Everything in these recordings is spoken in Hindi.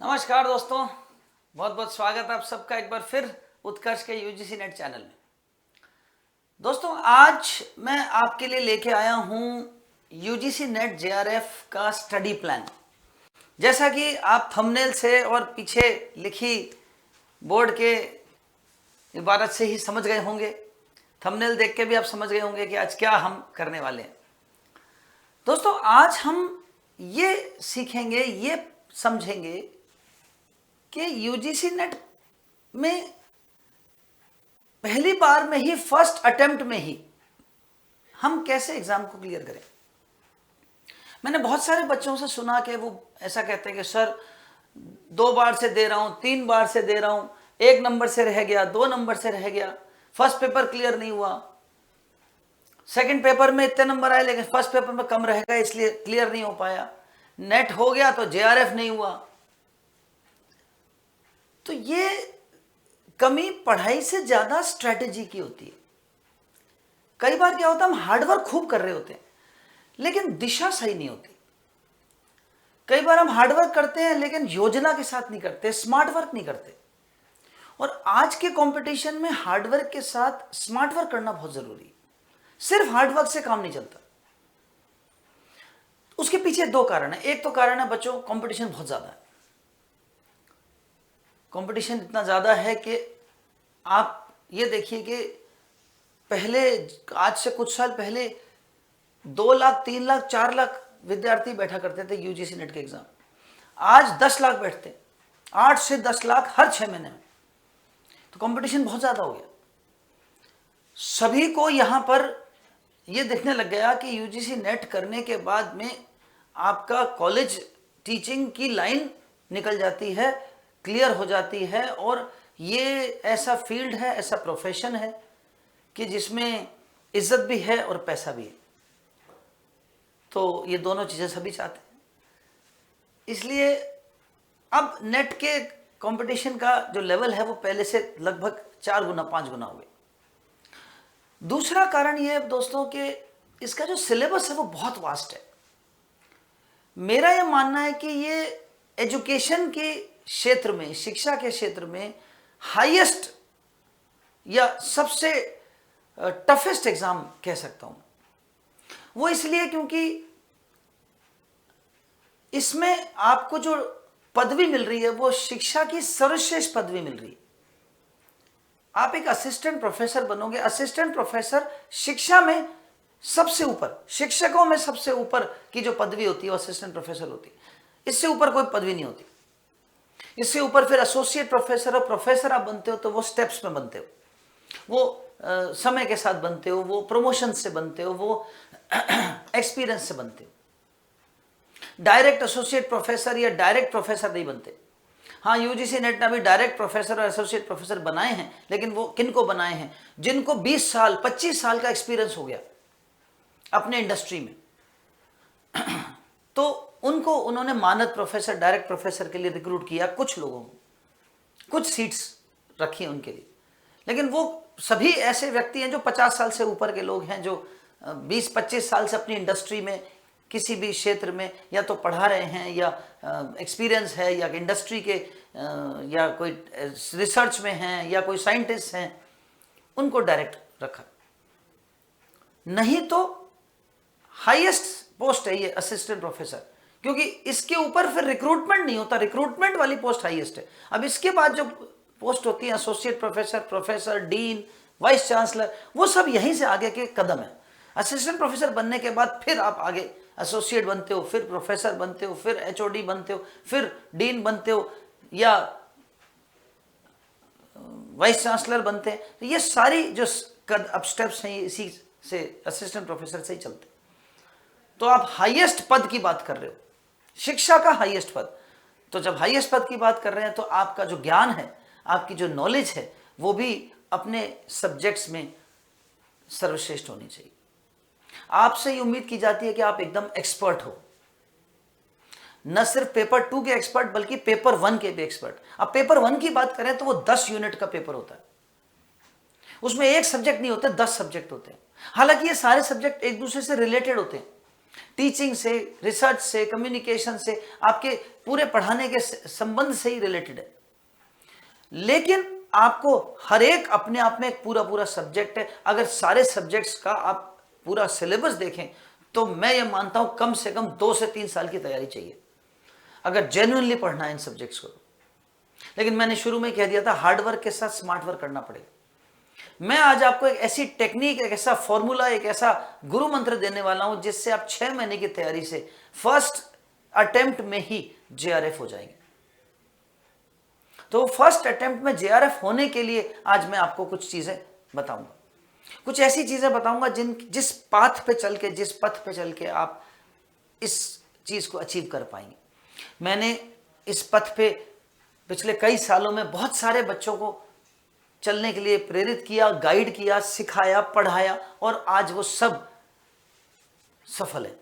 नमस्कार दोस्तों, बहुत बहुत स्वागत आप सबका एक बार फिर उत्कर्ष के यूजीसी नेट चैनल में। दोस्तों, आज मैं आपके लिए लेके आया हूँ यूजीसी नेट जेआरएफ का स्टडी प्लान। जैसा कि आप थंबनेल से और पीछे लिखी बोर्ड के इबारत से ही समझ गए होंगे, थंबनेल देख के भी आप समझ गए होंगे कि आज क्या हम करने वाले हैं। दोस्तों, आज हम ये सीखेंगे, ये समझेंगे कि यूजीसी नेट में पहली बार में ही, फर्स्ट अटेम्प्ट में ही हम कैसे एग्जाम को क्लियर करें। मैंने बहुत सारे बच्चों से सुना कि वो ऐसा कहते हैं कि सर 2 बार से दे रहा हूं, 3 बार से दे रहा हूं, 1 नंबर से रह गया, 2 नंबर से रह गया, फर्स्ट पेपर क्लियर नहीं हुआ, सेकंड पेपर में इतने नंबर आए लेकिन फर्स्ट पेपर में कम रह गए इसलिए क्लियर नहीं हो पाया, नेट हो गया तो जेआरएफ नहीं हुआ। तो ये कमी पढ़ाई से ज्यादा स्ट्रेटेजी की होती है। कई बार क्या होता है, हम हार्डवर्क खूब कर रहे होते हैं लेकिन दिशा सही नहीं होती। कई बार हम हार्डवर्क करते हैं लेकिन योजना के साथ नहीं करते, स्मार्ट वर्क नहीं करते। और आज के कंपटीशन में हार्डवर्क के साथ स्मार्ट वर्क करना बहुत जरूरी है। सिर्फ हार्डवर्क से काम नहीं चलता। उसके पीछे 2 कारण है। एक तो कारण है बच्चों, कंपटीशन बहुत ज्यादा है। कंपटीशन इतना ज़्यादा है कि आप ये देखिए कि पहले, आज से कुछ साल पहले 2 लाख, 3 लाख, 4 लाख विद्यार्थी बैठा करते थे यूजीसी नेट के एग्जाम। आज 10 लाख बैठते हैं, 8 से 10 लाख हर 6 महीने में। तो कंपटीशन बहुत ज़्यादा हो गया। सभी को यहाँ पर ये दिखने लग गया कि यूजीसी नेट करने के बाद में आपका कॉलेज टीचिंग की लाइन निकल जाती है, क्लियर हो जाती है, और ये ऐसा फील्ड है, ऐसा प्रोफेशन है कि जिसमें इज्जत भी है और पैसा भी है। तो ये दोनों चीज़ें सभी चाहते हैं। इसलिए अब नेट के कंपटीशन का जो लेवल है वो पहले से लगभग 4 गुना 5 गुना हो गया। दूसरा कारण ये है दोस्तों कि इसका जो सिलेबस है वो बहुत वास्ट है। मेरा ये मानना है कि ये एजुकेशन के क्षेत्र में, शिक्षा के क्षेत्र में हाईएस्ट या सबसे टफेस्ट एग्जाम कह सकता हूं। वो इसलिए क्योंकि इसमें आपको जो पदवी मिल रही है वो शिक्षा की सर्वश्रेष्ठ पदवी मिल रही है। आप एक असिस्टेंट प्रोफेसर बनोगे। असिस्टेंट प्रोफेसर शिक्षा में सबसे ऊपर, शिक्षकों में सबसे ऊपर की जो पदवी होती है वो असिस्टेंट प्रोफेसर होती है। इससे ऊपर कोई पदवी नहीं होती। इससे ऊपर फिर एसोसिएट प्रोफेसर और प्रोफेसर आप बनते हो तो वो स्टेप्स में बनते हो, वो समय के साथ बनते हो, वो प्रमोशन से बनते हो, वो एक्सपीरियंस से बनते हो। डायरेक्ट एसोसिएट प्रोफेसर या डायरेक्ट प्रोफेसर नहीं बनते। हाँ, यूजीसी नेट ने भी डायरेक्ट प्रोफेसर और एसोसिएट प्रोफेसर बनाए हैं, लेकिन वो किन को बनाए हैं? जिनको 20 साल 25 साल का एक्सपीरियंस हो गया अपने इंडस्ट्री में, तो उनको उन्होंने मानद प्रोफेसर, डायरेक्ट प्रोफेसर के लिए रिक्रूट किया। कुछ लोगों को कुछ सीट्स रखी उनके लिए, लेकिन वो सभी ऐसे व्यक्ति हैं जो 50 साल से ऊपर के लोग हैं, जो 20-25 साल से अपनी इंडस्ट्री में किसी भी क्षेत्र में या तो पढ़ा रहे हैं या एक्सपीरियंस है, या इंडस्ट्री के या कोई रिसर्च में हैं या कोई साइंटिस्ट हैं, उनको डायरेक्ट रखा। नहीं तो हाईएस्ट पोस्ट है ये असिस्टेंट प्रोफेसर, क्योंकि इसके ऊपर फिर रिक्रूटमेंट नहीं होता। रिक्रूटमेंट वाली पोस्ट हाईएस्ट है। अब इसके बाद जो पोस्ट होती है associate professor, professor, dean, vice chancellor, वो सब यहीं से आगे के कदम है। असिस्टेंट प्रोफेसर बनने के बाद फिर आप आगे एसोसिएट बनते हो, फिर प्रोफेसर बनते हो, फिर एचओडी बनते हो, फिर डीन बनते हो या वाइस चांसलर बनते हैं। तो ये सारी जो अब स्टेप्स हैं इसी से असिस्टेंट प्रोफेसर से ही चलते। तो आप हाईएस्ट पद की बात कर रहे हो, शिक्षा का हाईएस्ट पद। तो जब हाईएस्ट पद की बात कर रहे हैं तो आपका जो ज्ञान है, आपकी जो नॉलेज है, वो भी अपने सब्जेक्ट्स में सर्वश्रेष्ठ होनी चाहिए। आपसे ये उम्मीद की जाती है कि आप एकदम एक्सपर्ट हो, न सिर्फ पेपर 2 के एक्सपर्ट बल्कि पेपर 1 के भी एक्सपर्ट। अब पेपर 1 की बात करें तो वो 10 यूनिट का पेपर होता है। उसमें एक सब्जेक्ट नहीं होता, 10 सब्जेक्ट होते हैं। हालांकि ये सारे सब्जेक्ट एक दूसरे से रिलेटेड होते हैं। टीचिंग से, रिसर्च से, कम्युनिकेशन से, आपके पूरे पढ़ाने के संबंध से ही रिलेटेड है। लेकिन आपको हर एक अपने आप में एक पूरा पूरा सब्जेक्ट है। अगर सारे सब्जेक्ट्स का आप पूरा सिलेबस देखें तो मैं ये मानता हूं कम से कम 2 से 3 साल की तैयारी चाहिए अगर जेन्युइनली पढ़ना है इन सब्जेक्ट्स को। लेकिन मैंने शुरू में कह दिया था, हार्डवर्क के साथ स्मार्ट वर्क करना पड़ेगा। मैं आज आपको एक ऐसी टेक्निक, एक ऐसा फॉर्मूला, एक ऐसा गुरु मंत्र देने वाला हूं जिससे आप 6 महीने की तैयारी से फर्स्ट अटेम्प्ट में ही जेआरएफ हो जाएंगे। तो फर्स्ट अटेम्प्ट में जेआरएफ होने के लिए आज मैं आपको कुछ चीजें बताऊंगा, कुछ ऐसी चीजें बताऊंगा जिस पथ पे चल के आप इस चीज को अचीव कर पाएंगे। मैंने इस पथ पे पिछले कई सालों में बहुत सारे बच्चों को चलने के लिए प्रेरित किया, गाइड किया, सिखाया, पढ़ाया और आज वो सब सफल है।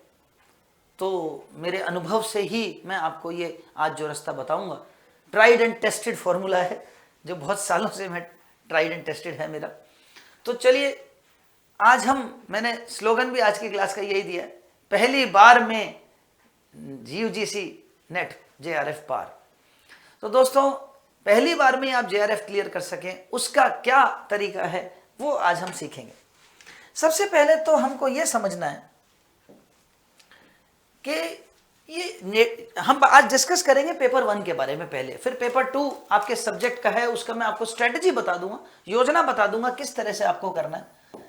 तो मेरे अनुभव से ही मैं आपको ये आज जो रास्ता बताऊंगा, ट्राइड एंड टेस्टेड फॉर्मूला है, जो बहुत सालों से मैं ट्राइड एंड टेस्टेड है मेरा। तो चलिए आज मैंने स्लोगन भी आज की क्लास का यही दिया है, पहली बार में यूजीसी नेट जेआरएफ पार। तो दोस्तों पहली बार में आप जेआरएफ क्लियर कर सकें उसका क्या तरीका है वो आज हम सीखेंगे। सबसे पहले तो हमको ये समझना है कि हम आज डिस्कस करेंगे पेपर 1 के बारे में पहले, फिर पेपर 2 आपके सब्जेक्ट का है, उसका मैं आपको स्ट्रेटजी बता दूंगा, योजना बता दूंगा किस तरह से आपको करना है।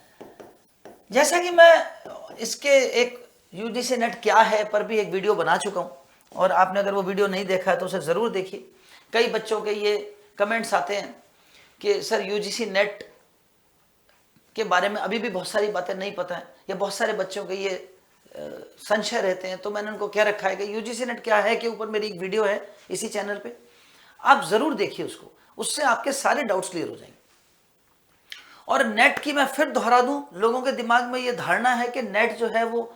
जैसा कि मैं इसके एक यूजीसी नेट क्या है पर भी एक वीडियो बना चुका हूं और आपने अगर वो वीडियो नहीं देखा है तो उसे जरूर देखिए। कई बच्चों के ये कमेंट्स आते हैं कि सर यूजीसी नेट के बारे में अभी भी बहुत सारी बातें नहीं पता है, या बहुत सारे बच्चों के ये संशय रहते हैं। तो मैंने उनको क्या रखा है कि यूजीसी नेट क्या है के ऊपर मेरी एक वीडियो है इसी चैनल पे, आप जरूर देखिए उसको, उससे आपके सारे डाउट्स क्लियर हो जाएंगे। और नेट की मैं फिर दोहरा दूं, लोगों के दिमाग में ये धारणा है कि नेट जो है वो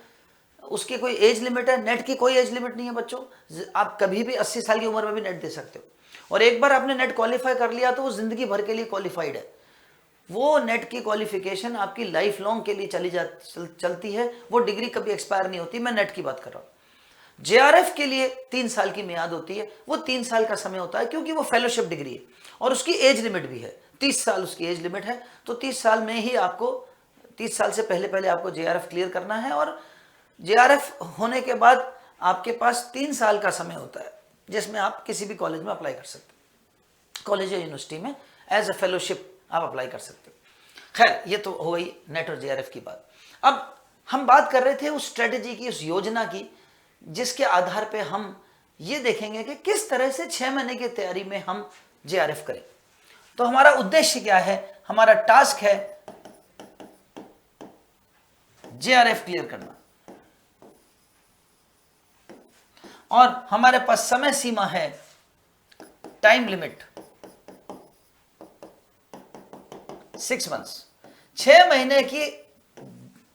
उसकी कोई एज लिमिट है। नेट की कोई एज लिमिट नहीं है बच्चों, आप कभी भी 80 साल की उम्र में भी नेट दे सकते हो, और एक बार आपने नेट क्वालिफाई कर लिया तो वो जिंदगी भर के लिए क्वालिफाइड है। वो नेट की क्वालिफिकेशन आपकी लाइफ लॉन्ग के लिए चलती है, वो डिग्री कभी एक्सपायर नहीं होती। मैं नेट की बात कर रहा हूं। जेआरएफ के लिए 3 साल की मियाद होती है, वो 3 साल का समय होता है क्योंकि वो फेलोशिप डिग्री है और उसकी एज लिमिट भी है, 30 साल उसकी एज लिमिट है। तो 30 साल में ही आपको, 30 साल से पहले आपको जेआरएफ क्लियर करना है, और जेआरएफ होने के बाद आपके पास 3 साल का समय होता है जिसमें आप किसी भी कॉलेज में अप्लाई कर सकते हैं, कॉलेज या यूनिवर्सिटी में एज अ फेलोशिप आप अप्लाई कर सकते हो। खैर ये तो हो गई नेट और जेआरएफ की बात। अब हम बात कर रहे थे उस स्ट्रेटेजी की, उस योजना की, जिसके आधार पे हम ये देखेंगे कि किस तरह से 6 महीने की तैयारी में हम जेआरएफ करें। तो हमारा उद्देश्य क्या है, हमारा टास्क है जेआरएफ क्लियर करना, और हमारे पास समय सीमा है, टाइम लिमिट 6 मंथ्स। 6 महीने की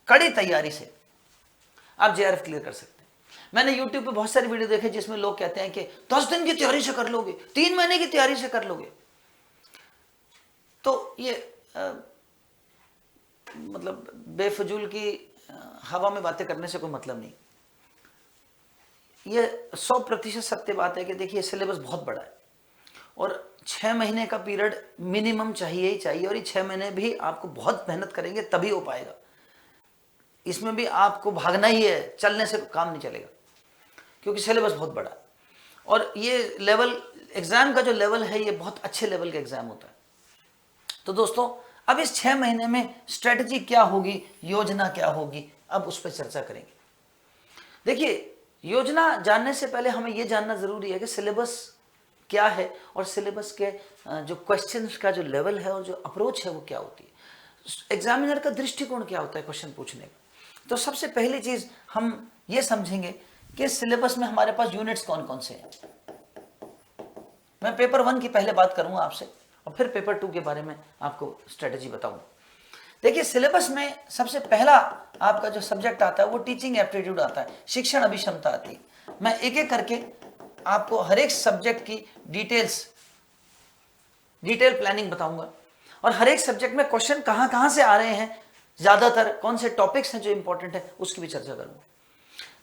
कड़ी तैयारी से आप जेआरएफ क्लियर कर सकते हैं। मैंने यूट्यूब पे बहुत सारी वीडियो देखे जिसमें लोग कहते हैं कि 10 दिन की तैयारी से कर लोगे, 3 महीने की तैयारी से कर लोगे। तो ये मतलब बेफजूल की हवा में बातें करने से कोई मतलब नहीं। ये 100% सत्य बात है कि देखिए सिलेबस बहुत बड़ा है और 6 महीने का पीरियड मिनिमम चाहिए ही चाहिए, और ये 6 महीने भी आपको बहुत मेहनत करेंगे तभी हो पाएगा। इसमें भी आपको भागना ही है, चलने से काम नहीं चलेगा क्योंकि सिलेबस बहुत बड़ा है। और ये लेवल, एग्जाम का जो लेवल है, ये बहुत अच्छे लेवल का एग्जाम होता है। तो दोस्तों अब इस 6 महीने में स्ट्रेटजी क्या होगी, योजना क्या होगी, अब उस पर चर्चा करेंगे। देखिए योजना जानने से पहले हमें यह जानना जरूरी है कि सिलेबस क्या है और सिलेबस के जो क्वेश्चंस का जो लेवल है और जो अप्रोच है वो क्या होती है, एग्जामिनर का दृष्टिकोण क्या होता है क्वेश्चन पूछने का। तो सबसे पहली चीज हम ये समझेंगे कि सिलेबस में हमारे पास यूनिट्स कौन कौन से हैं। मैं पेपर 1 की पहले बात करूंगा आपसे और फिर पेपर 2 के बारे में आपको स्ट्रेटेजी बताऊंगा। देखिए सिलेबस में सबसे पहला आपका जो सब्जेक्ट आता है वो टीचिंग एप्टीट्यूड आता है, शिक्षण अभिक्षमता आती है। मैं एक एक करके आपको हर एक सब्जेक्ट की डिटेल प्लानिंग बताऊंगा और हर एक सब्जेक्ट में क्वेश्चन कहां कहां से आ रहे हैं, ज्यादातर कौन से टॉपिक्स हैं जो इंपॉर्टेंट है, उसकी भी चर्चा करूंगा।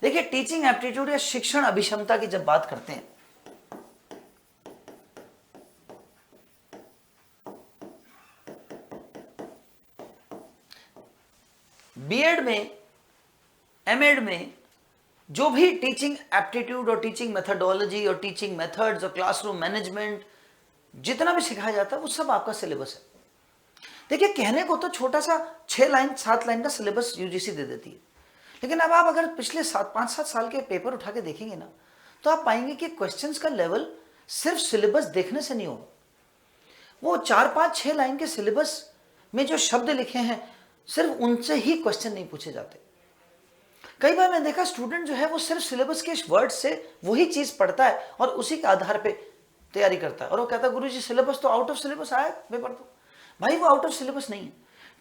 देखिए टीचिंग एप्टीट्यूड या शिक्षण अभिक्षमता की जब बात करते हैं, बीएड में, एमएड में जो भी टीचिंग एप्टीट्यूड और टीचिंग मेथडोलॉजी और टीचिंग मेथड्स और क्लासरूम मैनेजमेंट जितना भी सिखाया जाता है वो सब आपका सिलेबस है। देखिए कहने को तो छोटा सा 6 लाइन 7 लाइन का सिलेबस यूजीसी दे देती है, लेकिन अब आप अगर पिछले 5-7 साल के पेपर उठा के देखेंगे ना तो आप पाएंगे कि क्वेश्चंस का लेवल सिर्फ सिलेबस देखने से नहीं होगा। वो 4-5-6 लाइन के सिलेबस में जो शब्द लिखे हैं सिर्फ उनसे ही क्वेश्चन नहीं पूछे जाते। कई बार मैंने देखा स्टूडेंट जो है वो सिर्फ सिलेबस के वर्ड से वही चीज पढ़ता है और उसी के आधार पे तैयारी करता है और वो कहता है गुरुजी सिलेबस तो आउट ऑफ सिलेबस आया पेपर। तो भाई वो आउट ऑफ सिलेबस नहीं है।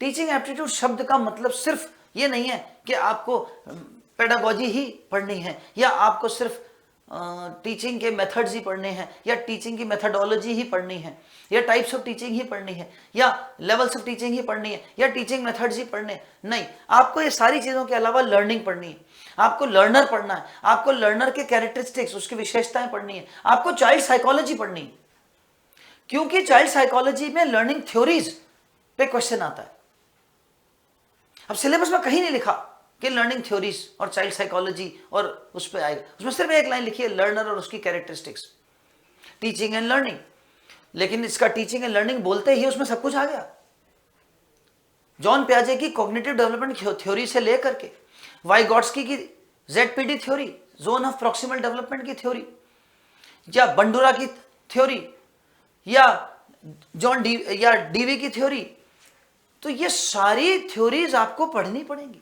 टीचिंग एप्टीट्यूड शब्द का मतलब सिर्फ ये नहीं है कि आपको पेडागोजी ही पढ़नी है या आपको सिर्फ टीचिंग के मेथड्स ही पढ़ने हैं या टीचिंग की मेथडोलॉजी ही पढ़नी है या टाइप्स ऑफ टीचिंग ही पढ़नी है या लेवल्स ऑफ टीचिंग ही पढ़नी है या टीचिंग मेथड्स ही पढ़ने हैं। नहीं, आपको ये सारी चीज़ों के अलावा लर्निंग पढ़नी है, आपको लर्नर पढ़ना है, आपको लर्नर के कैरेक्टरिस्टिक्स उसकी विशेषताएं पढ़नी है, आपको चाइल्ड साइकोलॉजी पढ़नी है, क्योंकि चाइल्ड साइकोलॉजी में लर्निंग थ्योरीज पे क्वेश्चन आता है। अब सिलेबस में कहीं नहीं लिखा कि लर्निंग थ्योरीज और चाइल्ड साइकोलॉजी और उस पर आएगा, उसमें सिर्फ एक लाइन लिखी है लर्नर और उसकी कैरेक्टरिस्टिक्स, टीचिंग एंड लर्निंग। लेकिन इसका टीचिंग एंड लर्निंग बोलते ही उसमें सब कुछ आ गया। जॉन पियाजे की कॉग्निटिव डेवलपमेंट थ्योरी से लेकर के वाइगॉट्स्की की ZPD theory, zone of proximal development की थ्योरी, या बंडूरा की थ्योरी या डीवी की थ्योरी, तो ये सारी थ्योरीज आपको पढ़नी पड़ेंगी।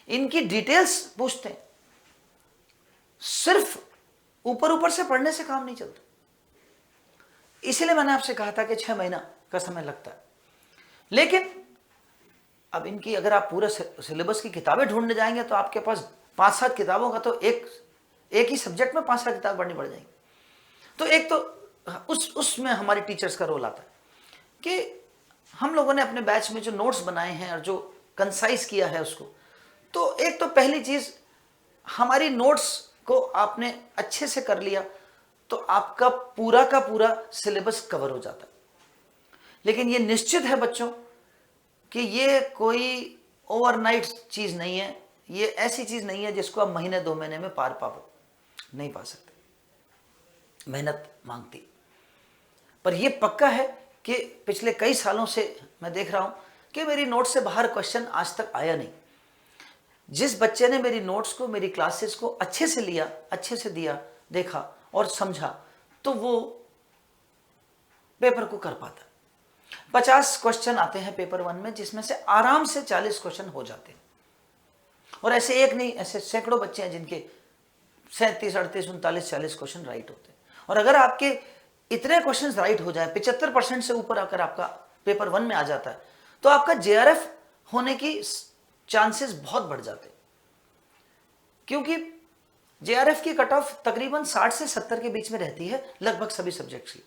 इनकी डिटेल्स पूछते हैं। सिर्फ ऊपर ऊपर से पढ़ने से काम नहीं चलता। इसलिए मैंने आपसे कहा था कि 6 महीना का समय लगता है। लेकिन अब इनकी अगर आप पूरे सिलेबस की किताबें ढूंढने जाएंगे तो आपके पास 5-7 किताबों का तो एक ही सब्जेक्ट में 5-7 किताब पढ़नी पड़ जाएंगी। तो एक तो उसमें हमारे टीचर्स का रोल आता है कि हम लोगों ने अपने बैच में जो नोट्स बनाए हैं और जो कंसाइज किया है उसको, तो एक तो पहली चीज हमारी नोट्स को आपने अच्छे से कर लिया तो आपका पूरा का पूरा सिलेबस कवर हो जाता है। लेकिन ये निश्चित है बच्चों कि ये कोई ओवरनाइट चीज नहीं है, ये ऐसी चीज नहीं है जिसको आप महीने 2 महीने में पार पाओ, नहीं पा सकते, मेहनत मांगती। पर यह पक्का है कि पिछले कई सालों से मैं देख रहा हूं कि मेरी नोट से बाहर क्वेश्चन आज तक आया नहीं। जिस बच्चे ने मेरी नोट्स को, मेरी क्लासेस को अच्छे से लिया, अच्छे से दिया, देखा और समझा, तो वो पेपर को कर पाता। 50 क्वेश्चन आते हैं पेपर 1 में, जिसमें से आराम से 40 क्वेश्चन हो जाते हैं। और ऐसे एक नहीं, ऐसे सैकड़ों बच्चे हैं जिनके 37, 38, 39, 40 क्वेश्चन राइट होते हैं। और अगर आपके इतने क्वेश्चन राइट हो जाए, 75% से ऊपर अगर आपका पेपर 1 में आ जाता है, तो आपका जेआरएफ होने की चांसेस बहुत बढ़ जाते हैं। क्योंकि जेआरएफ की कट ऑफ तकरीबन 60 से 70 के बीच में रहती है लगभग सभी सब्जेक्ट्स की।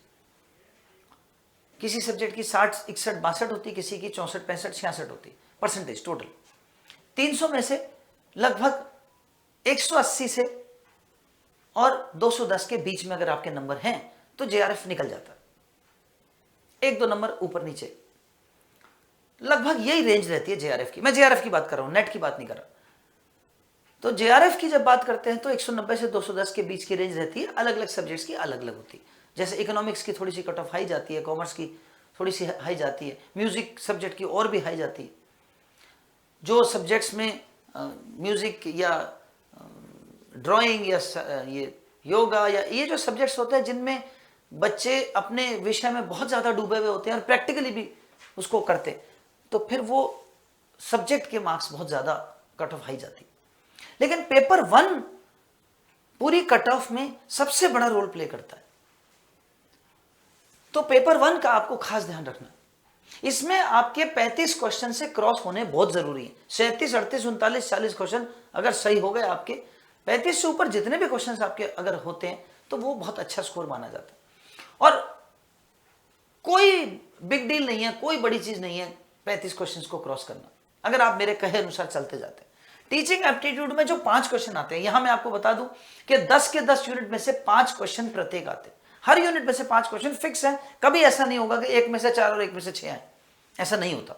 किसी सब्जेक्ट की 60, 61, 62 होती, किसी की 64, 65, 66 होती परसेंटेज टोटल। 300 में से लगभग 180 से और 210 के बीच में अगर आपके नंबर हैं तो जेआरएफ निकल जाता है। 1-2 नंबर ऊपर नीचे, लगभग यही रेंज रहती है जेआरएफ की। मैं जेआरएफ की बात कर रहा हूं, नेट की बात नहीं कर रहा। तो जेआरएफ की जब बात करते हैं तो 190 से 210 के बीच की रेंज रहती है। अलग अलग सब्जेक्ट्स की अलग अलग होती है। जैसे इकोनॉमिक्स की थोड़ी सी कट ऑफ हाई जाती है, कॉमर्स की थोड़ी सी हाई जाती है, म्यूजिक सब्जेक्ट की और भी हाई जाती है। जो सब्जेक्ट्स में म्यूजिक या ड्राइंग या ये योगा या ये जो सब्जेक्ट्स होते हैं जिनमें बच्चे अपने विषय में बहुत ज़्यादा डूबे हुए होते हैं और प्रैक्टिकली भी उसको करते, तो फिर वो सब्जेक्ट के मार्क्स बहुत ज़्यादा कट ऑफ हाई जाती। लेकिन पेपर 1 पूरी कट ऑफ में सबसे बड़ा रोल प्ले करता है। तो पेपर 1 का आपको खास ध्यान रखना, इसमें आपके 35 क्वेश्चन से क्रॉस होने बहुत जरूरी है। 37, 38, 39, 40 क्वेश्चन अगर सही हो गए आपके, 35 से ऊपर जितने भी क्वेश्चन आपके अगर होते हैं तो वो बहुत अच्छा स्कोर माना जाता है। और कोई बिग डील नहीं है, कोई बड़ी चीज नहीं है 35 क्वेश्चंस को क्रॉस करना, अगर आप मेरे कहे अनुसार चलते जाते हैं। टीचिंग एप्टीट्यूड में जो 5 क्वेश्चन आते हैं, यहां मैं आपको बता दूं कि 10 के 10 यूनिट में से 5 क्वेश्चन प्रत्येक आते हैं। हर यूनिट में से 5 क्वेश्चन फिक्स है, कभी ऐसा नहीं होगा कि एक में से 4 और एक में से 6 आए, ऐसा नहीं होता,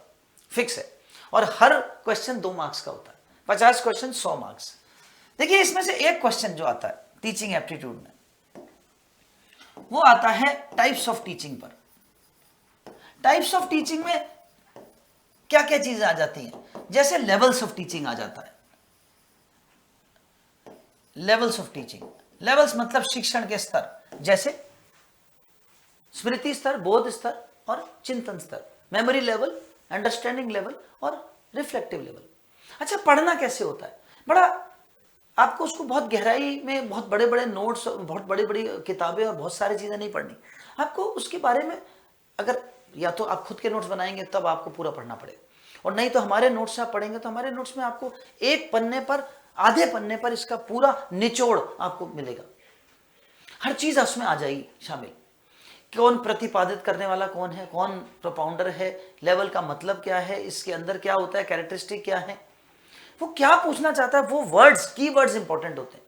फिक्स है। और हर क्वेश्चन 2 मार्क्स का होता है, 50 क्वेश्चन 100 मार्क्स। देखिए इसमें से एक क्वेश्चन जो आता है टीचिंग एप्टीट्यूड में, वो आता है टाइप्स ऑफ टीचिंग पर। टाइप्स ऑफ टीचिंग में क्या क्या चीजें आ जाती हैं, जैसे लेवल्स ऑफ टीचिंग आ जाता है। लेवल्स ऑफ टीचिंग, लेवल्स मतलब शिक्षण के स्तर, जैसे स्मृति स्तर, बोध स्तर और चिंतन स्तर, मेमोरी लेवल, अंडरस्टैंडिंग लेवल और रिफ्लेक्टिव लेवल। अच्छा, पढ़ना कैसे होता है? बड़ा आपको उसको बहुत गहराई में, बहुत बड़े बड़े नोट्स, बहुत बड़ी बड़ी किताबें और बहुत सारी चीजें नहीं पढ़नी आपको। उसके बारे में अगर या तो आप खुद के नोट्स बनाएंगे तब आपको पूरा पढ़ना पड़ेगा, और नहीं तो हमारे नोट्स आप पढ़ेंगे तो हमारे नोट्स में आपको एक पन्ने पर, आधे पन्ने पर इसका पूरा निचोड़ आपको मिलेगा। हर चीज उसमें आ जाएगी शामिल। कौन प्रतिपादित करने वाला कौन है, कौन प्रोपाउंडर है, लेवल का मतलब क्या है, इसके अंदर क्या होता है, कैरेक्टरिस्टिक क्या है, वो क्या पूछना चाहता है, वो वर्ड्स, की वर्ड्स इंपॉर्टेंट होते हैं।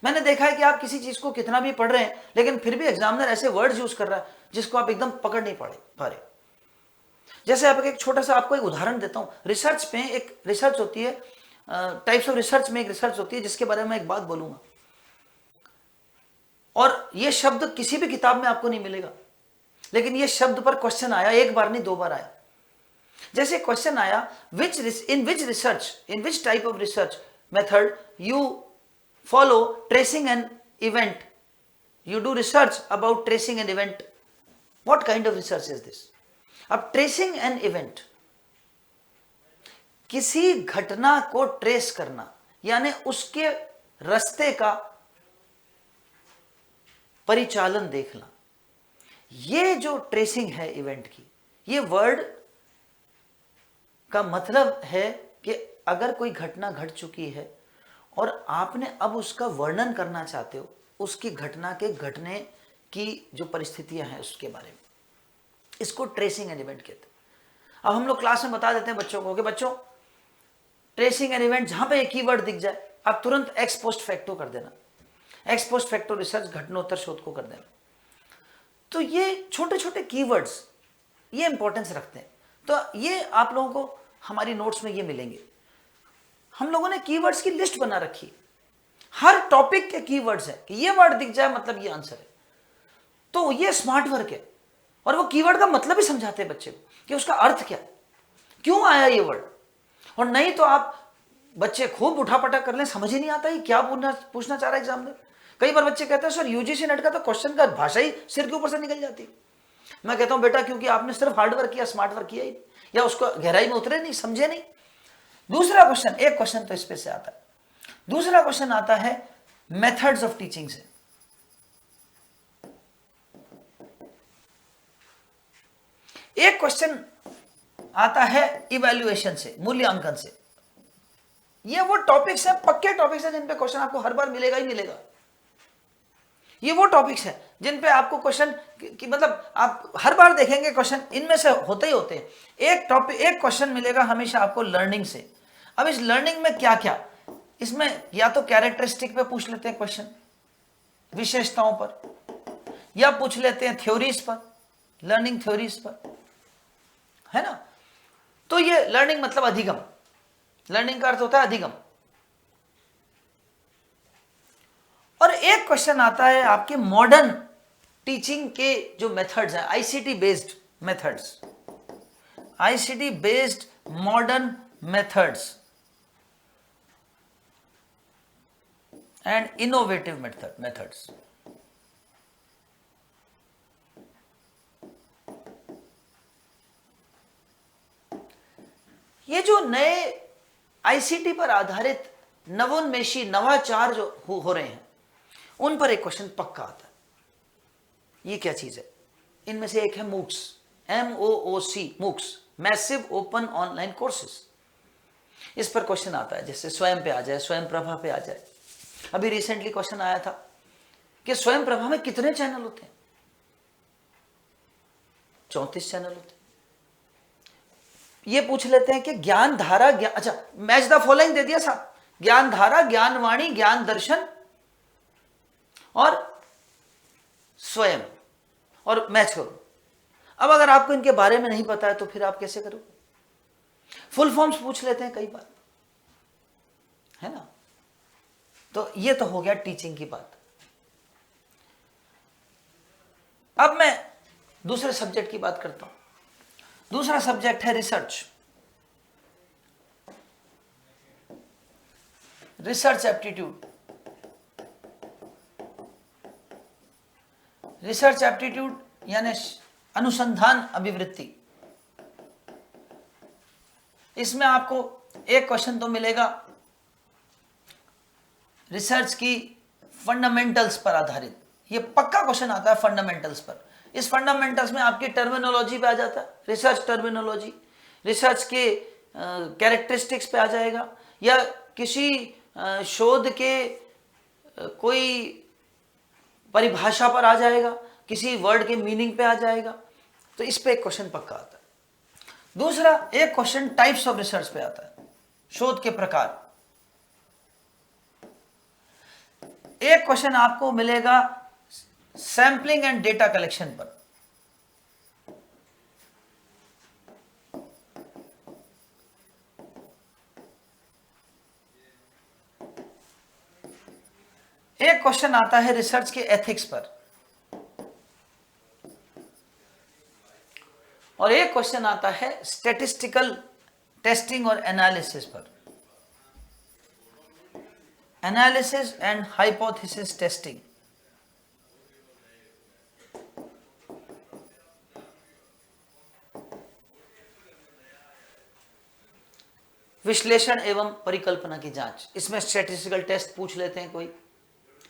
मैंने देखा है कि आप किसी चीज को कितना भी पढ़ रहे हैं लेकिन फिर भी एग्जामिनर ऐसे वर्ड्स यूज कर रहा है जिसको आप एकदम पकड़ नहीं पा रहे। जैसे आपको एक छोटा सा आपको एक उदाहरण देता हूं। रिसर्च में एक रिसर्च होती है, टाइप्स ऑफ रिसर्च में एक रिसर्च होती है जिसके बारे में मैं एक बात बोलूंगा, और यह शब्द किसी भी किताब में आपको नहीं मिलेगा, लेकिन यह शब्द पर क्वेश्चन आया, एक बार नहीं 2 बार आया। जैसे क्वेश्चन आया, in which type of research method you follow tracing an event, you do research about tracing an event, what kind of research is this. अब ट्रेसिंग एन इवेंट, किसी घटना को ट्रेस करना, यानी उसके रास्ते का परिचालन देखना। ये जो ट्रेसिंग है इवेंट की, ये वर्ड का मतलब है कि अगर कोई घटना घट चुकी है और आपने अब उसका वर्णन करना चाहते हो, उसकी घटना के घटने की जो परिस्थितियां हैं उसके बारे में, इसको ट्रेसिंग एन इवेंट कहते हैं। अब हम लोग क्लास में बता देते हैं बच्चों को कि बच्चों, ट्रेसिंग एन इवेंट, जहां पे एक कीवर्ड दिख जाए आप तुरंत एक्स पोस्ट फैक्टो कर देना, एक्स पोस्ट फैक्टो रिसर्च, घटनोत्तर शोध को कर देना। तो ये छोटे छोटे कीवर्ड्स ये इंपॉर्टेंस रखते हैं। तो ये आप लोगों को हमारी नोट्स में ये मिलेंगे। हम लोगों ने कीवर्ड्स की लिस्ट बना रखी, हर टॉपिक के कीवर्ड्स है कि ये वर्ड दिख जाए मतलब ये आंसर है। तो ये स्मार्ट वर्क है, और वो कीवर्ड का मतलब भी समझाते हैं बच्चे को कि उसका अर्थ क्या, क्यों आया ये वर्ड। और नहीं तो आप बच्चे खूब उठापटा कर लें, समझ ही नहीं आता ही क्या पूछना चाह रहा है एग्जामिनर। कई बार बच्चे कहते हैं सर यूजीसी नेट का तो क्वेश्चन का भाषा ही सिर के ऊपर से निकल जाती है। मैं कहता हूं बेटा क्योंकि आपने सिर्फ हार्ड वर्क किया, स्मार्ट वर्क किया ही, या उसको गहराई में उतरे नहीं, समझे नहीं। दूसरा क्वेश्चन, एक क्वेश्चन तो इस पे से आता है, दूसरा क्वेश्चन आता है मेथड्स ऑफ टीचिंग से। एक क्वेश्चन आता है इवैल्यूएशन से, मूल्यांकन से। ये वो टॉपिक्स हैं, पक्के टॉपिक्स हैं जिन पे क्वेश्चन आपको हर बार मिलेगा ही मिलेगा। ये वो टॉपिक्स हैं जिन पे आपको क्वेश्चन कि मतलब आप हर बार देखेंगे क्वेश्चन, इनमें से होते ही होते हैं। एक टॉपिक, एक क्वेश्चन मिलेगा हमेशा आपको लर्निंग से। अब इस लर्निंग में क्या क्या, इसमें या तो कैरेक्टरिस्टिक पे पूछ लेते हैं क्वेश्चन, विशेषताओं पर, या पूछ लेते हैं थ्योरीज पर, लर्निंग थ्योरीज पर, है ना। तो ये लर्निंग मतलब अधिगम, लर्निंग का अर्थ होता है अधिगम। और एक क्वेश्चन आता है आपके मॉडर्न टीचिंग के जो मेथड्स हैं, ICT based methods, ICT based modern methods and innovative methods. ये जो नए आईसीटी पर आधारित नवोन्मेषी नवाचार जो हो रहे हैं, उन पर एक क्वेश्चन पक्का आता है। ये क्या चीज है? इनमें से एक है MOOCs, MOOC, MOOCs, massive open online courses. इस पर क्वेश्चन आता है, जैसे स्वयं पे आ जाए, स्वयं प्रभा पे आ जाए। अभी रिसेंटली क्वेश्चन आया था कि स्वयं प्रभा में कितने चैनल होते हैं? 34 चैनल होते हैं। ये पूछ लेते हैं कि ज्ञान धारा, अच्छा मैच द फॉलोइंग दे दिया साहब ज्ञान धारा, ज्ञानवाणी, ज्ञान दर्शन और स्वयं, और मैच करो। अब अगर आपको इनके बारे में नहीं पता है तो फिर आप कैसे करोगे? फुल फॉर्म्स पूछ लेते हैं कई बार, है ना। तो ये तो हो गया टीचिंग की बात। अब मैं दूसरे सब्जेक्ट की बात करता हूं। दूसरा सब्जेक्ट है research. Research aptitude. Research aptitude यानी अनुसंधान अभिवृत्ति। इसमें आपको एक क्वेश्चन तो मिलेगा रिसर्च की फंडामेंटल्स पर आधारित। ये पक्का क्वेश्चन आता है फंडामेंटल्स पर। इस फंडामेंटल्स में आपकी टर्मिनोलॉजी पे आ जाता है, रिसर्च टर्मिनोलॉजी, रिसर्च के कैरेक्टरिस्टिक्स पे आ जाएगा, या किसी शोध के कोई परिभाषा पर आ जाएगा, किसी वर्ड के मीनिंग पे आ जाएगा। तो इस पे एक क्वेश्चन पक्का आता है। दूसरा एक क्वेश्चन टाइप्स ऑफ रिसर्च पे आता है, शोध के प्रकार। एक क्वेश्चन आपको मिलेगा सैंपलिंग एंड डेटा कलेक्शन पर। एक क्वेश्चन आता है रिसर्च के एथिक्स पर, और एक क्वेश्चन आता है स्टैटिस्टिकल टेस्टिंग और एनालिसिस पर, एनालिसिस एंड हाइपोथेसिस टेस्टिंग। विश्लेषण एवं परिकल्पना की जांच। इसमें स्टैटिस्टिकल टेस्ट पूछ लेते हैं, कोई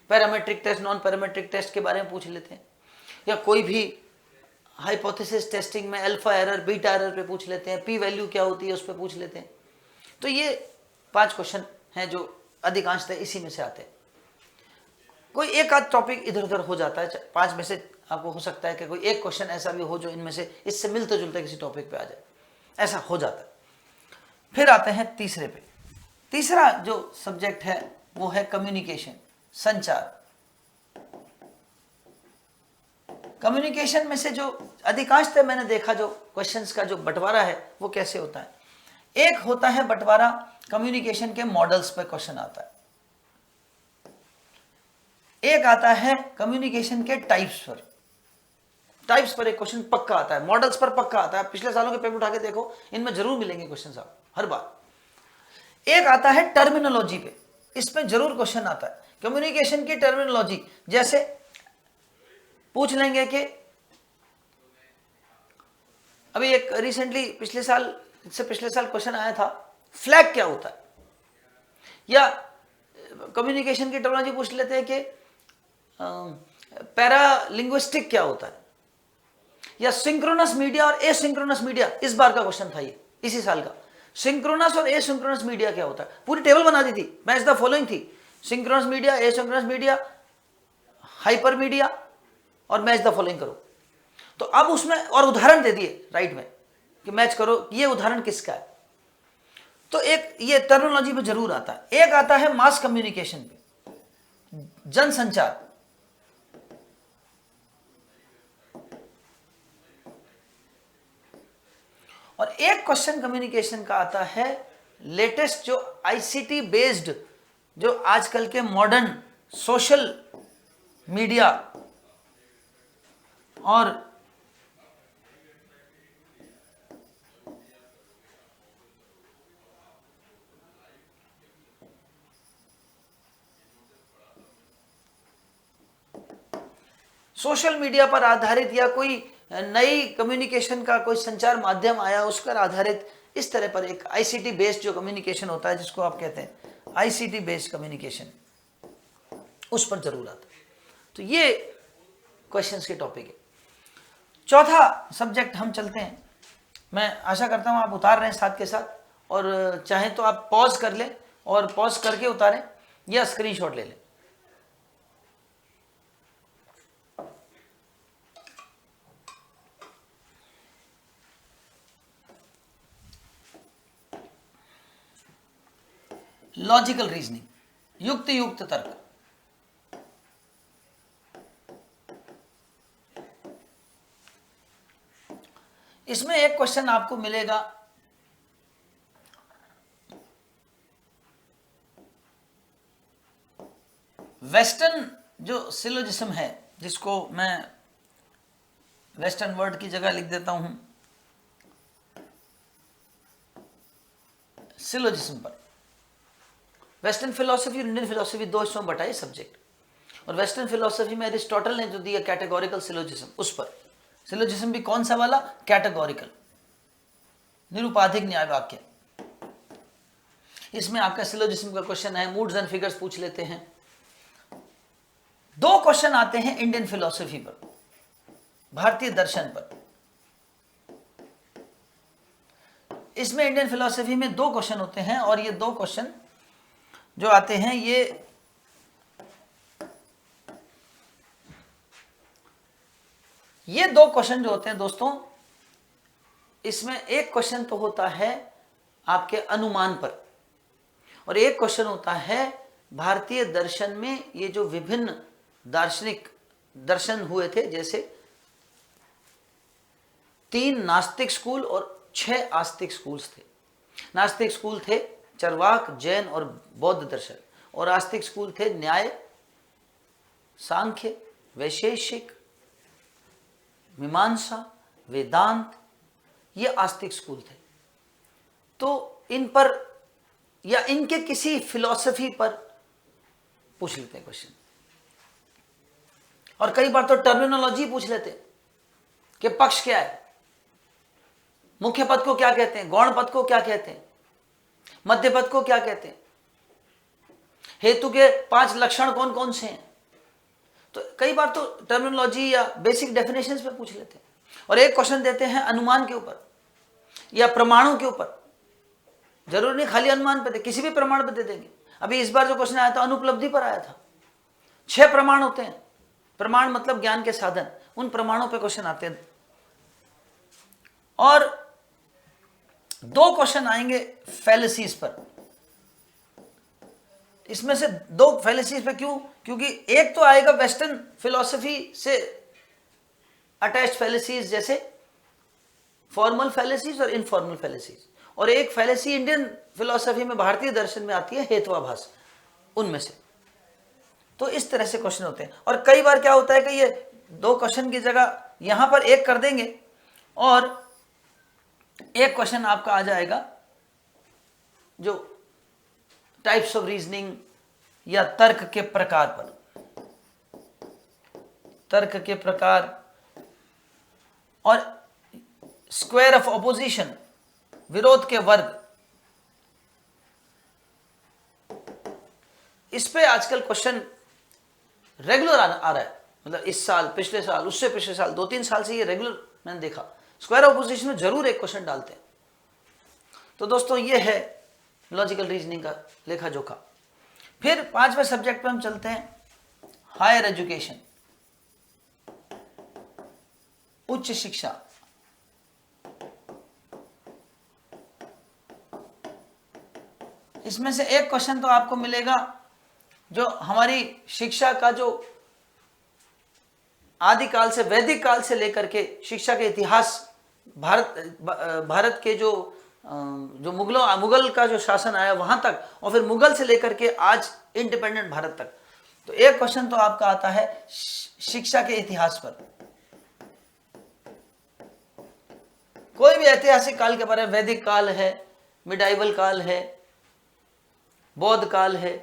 parametric test, non parametric test के बारे में पूछ लेते हैं, या कोई भी हाइपोथेसिस टेस्टिंग में अल्फा एरर, बीटा एरर पे पूछ लेते हैं, पी वैल्यू क्या होती है उस पर पूछ लेते हैं। तो ये 5 क्वेश्चन हैं जो अधिकांशतः इसी में से आते हैं। कोई एक आध टॉपिक इधर उधर हो जाता है, 5 में से आपको हो सकता है कि कोई एक क्वेश्चन ऐसा भी हो जो इनमें से इससे मिलते जुलते किसी टॉपिक पे आ जाए, ऐसा हो जाता है। फिर आते हैं तीसरे पे। तीसरा जो सब्जेक्ट है वो है कम्युनिकेशन, संचार। कम्युनिकेशन में से जो अधिकांशतः मैंने देखा जो क्वेश्चंस का जो बंटवारा है वो कैसे होता है, एक होता है बंटवारा कम्युनिकेशन के मॉडल्स पर क्वेश्चन आता है, एक आता है कम्युनिकेशन के टाइप्स पर। टाइप्स पर एक क्वेश्चन पक्का आता है, मॉडल्स पर पक्का आता है। पिछले सालों के पेपर उठा के देखो, इनमें जरूर मिलेंगे क्वेश्चन आप हर बार। एक आता है टर्मिनोलॉजी पे, इसमें जरूर क्वेश्चन आता है कम्युनिकेशन की टर्मिनोलॉजी। जैसे पूछ लेंगे कि अभी एक रिसेंटली पिछले साल क्वेश्चन आया था, फ्लैग क्या होता है, या कम्युनिकेशन की टर्मिनोलॉजी पूछ लेते हैं कि पैरालिंग्विस्टिक क्या होता है, या सिंक्रोनस मीडिया और एसिंक्रोनस मीडिया। इस बार का क्वेश्चन था ये, इसी साल का। सिंक्रोनस और एसिंक्रोनस मीडिया क्या होता है, पूरी टेबल बना दी थी, मैच द फॉलोइंग थी, synchronous media, asynchronous media, hyper media और मैच द फॉलोइंग करो। तो अब उसमें और उदाहरण दे दिए राइट में कि मैच करो ये उदाहरण किसका है। तो एक ये टर्मिनोलॉजी पे जरूर आता है। एक आता है मास कम्युनिकेशन पे, जनसंचार। और एक क्वेश्चन कम्युनिकेशन का आता है लेटेस्ट जो आईसीटी बेस्ड, जो आजकल के मॉडर्न सोशल मीडिया और सोशल मीडिया पर आधारित या कोई नई कम्युनिकेशन का कोई संचार माध्यम आया उस पर आधारित, इस तरह पर एक आईसीटी बेस्ड जो कम्युनिकेशन होता है जिसको आप कहते हैं आईसीटी बेस्ड कम्युनिकेशन, उस पर जरूर आता है। तो ये क्वेश्चंस के टॉपिक है। चौथा सब्जेक्ट हम चलते हैं। मैं आशा करता हूं आप उतार रहे हैं साथ के साथ, और चाहे तो आप पॉज कर लें और पॉज करके उतारें या स्क्रीनशॉट ले लें। लॉजिकल रीजनिंग, युक्ति युक्त तर्क। इसमें एक क्वेश्चन आपको मिलेगा, वेस्टर्न जो सिलोजिज्म है, जिसको मैं वेस्टर्न वर्ड की जगह लिख देता हूं सिलोजिज्म पर। वेस्टर्न फिलोसफी और इंडियन फिलोसफी दो हिस्सों में बटा है सब्जेक्ट, और वेस्टर्न फिलोसफी में अरिस्टोटल ने जो दिया कैटेगोरिकल सिलोजिज्म, उस पर। सिलोजिज्म भी कौन सा वाला? कैटेगोरिकल, निरुपाधिक न्याय वाक्य। इसमें आपका सिलोजिज्म का क्वेश्चन है, मूड्स एंड फिगर्स पूछ लेते हैं। दो क्वेश्चन आते हैं इंडियन फिलोसफी पर, भारतीय दर्शन पर। इसमें इंडियन फिलोसफी में दो क्वेश्चन होते हैं, और ये दो क्वेश्चन जो आते हैं, ये दो क्वेश्चन जो होते हैं दोस्तों, इसमें एक क्वेश्चन तो होता है आपके अनुमान पर, और एक क्वेश्चन होता है भारतीय दर्शन में ये जो विभिन्न दार्शनिक दर्शन हुए थे, जैसे 3 नास्तिक स्कूल और 6 आस्तिक स्कूल्स थे। नास्तिक स्कूल थे चरवाक, जैन और बौद्ध दर्शन, और आस्तिक स्कूल थे न्याय, सांख्य, वैशेषिक, मीमांसा, वेदांत, ये आस्तिक स्कूल थे। तो इन पर या इनके किसी फिलॉसफी पर पूछ लेते हैं क्वेश्चन, और कई बार तो टर्मिनोलॉजी पूछ लेते हैं कि पक्ष क्या है, मुख्य पद को क्या कहते हैं, गौण पद को क्या कहते हैं, मध्य पद को क्या कहते हैं, हेतु के 5 लक्षण कौन कौन से हैं। तो कई बार तो टर्मिनोलॉजी या बेसिक डेफिनेशंस पे पूछ लेते हैं, और एक क्वेश्चन देते हैं अनुमान के ऊपर या प्रमाणों के ऊपर। जरूरी नहीं खाली अनुमान पे दे, किसी भी प्रमाण पे दे देंगे। अभी इस बार जो क्वेश्चन आया था अनुपलब्धि पर आया था। 6 प्रमाण होते हैं, प्रमाण मतलब ज्ञान के साधन, उन प्रमाणों पे क्वेश्चन आते हैं। और 2 क्वेश्चन आएंगे फैलेसीज पर। इसमें से 2 फैलेसीज पे क्यों? क्योंकि एक तो आएगा वेस्टर्न फिलॉसफी से अटैच्ड फैलेसीज, जैसे फॉर्मल फैलेसीज और इनफॉर्मल फैलेसीज, और एक फैलेसी इंडियन फिलॉसफी में, भारतीय दर्शन में आती है हेत्वाभास, उनमें से। तो इस तरह से क्वेश्चन होते हैं। और कई बार क्या होता है कि ये 2 क्वेश्चन की जगह यहां पर एक कर देंगे, और एक क्वेश्चन आपका आ जाएगा जो टाइप्स ऑफ रीजनिंग या तर्क के प्रकार पर। तर्क के प्रकार और स्क्वायर ऑफ ऑपोजिशन, विरोध के वर्ग, इस पे आजकल क्वेश्चन रेगुलर आ रहा है। मतलब इस साल, पिछले साल, उससे पिछले साल, 2-3 साल से ये रेगुलर मैंने देखा। स्क्वायर ऑफ ऑपोजिशन में जरूर एक क्वेश्चन डालते हैं। तो दोस्तों ये है लॉजिकल रीजनिंग का लेखा जोखा। फिर 5वें सब्जेक्ट पे हम चलते हैं, हायर एजुकेशन, उच्च शिक्षा। इसमें से एक क्वेश्चन तो आपको मिलेगा जो हमारी शिक्षा का जो आदिकाल से, वैदिक काल से लेकर के शिक्षा के इतिहास, भारत के जो मुगल का जो शासन आया वहां तक, और फिर मुगल से लेकर के आज इंडिपेंडेंट भारत तक। तो एक क्वेश्चन तो आपका आता है शिक्षा के इतिहास पर। कोई भी ऐतिहासिक काल के बारे में, वैदिक काल है, मिडाइवल काल है, बौद्ध काल है,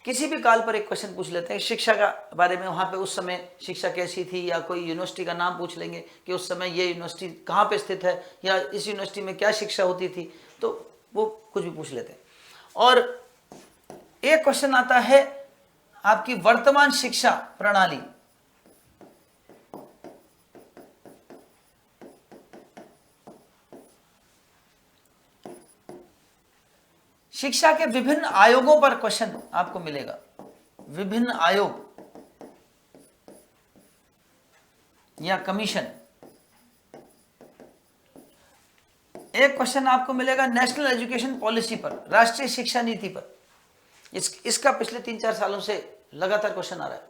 किसी भी काल पर एक क्वेश्चन पूछ लेते हैं शिक्षा का बारे में। वहां पे उस समय शिक्षा कैसी थी, या कोई यूनिवर्सिटी का नाम पूछ लेंगे कि उस समय ये यूनिवर्सिटी कहाँ पे स्थित है, या इस यूनिवर्सिटी में क्या शिक्षा होती थी, तो वो कुछ भी पूछ लेते हैं। और एक क्वेश्चन आता है आपकी वर्तमान शिक्षा प्रणाली। शिक्षा के विभिन्न आयोगों पर क्वेश्चन आपको मिलेगा, विभिन्न आयोग या कमीशन। एक क्वेश्चन आपको मिलेगा नेशनल एजुकेशन पॉलिसी पर, राष्ट्रीय शिक्षा नीति पर। इसका पिछले 3-4 सालों से लगातार क्वेश्चन आ रहा है।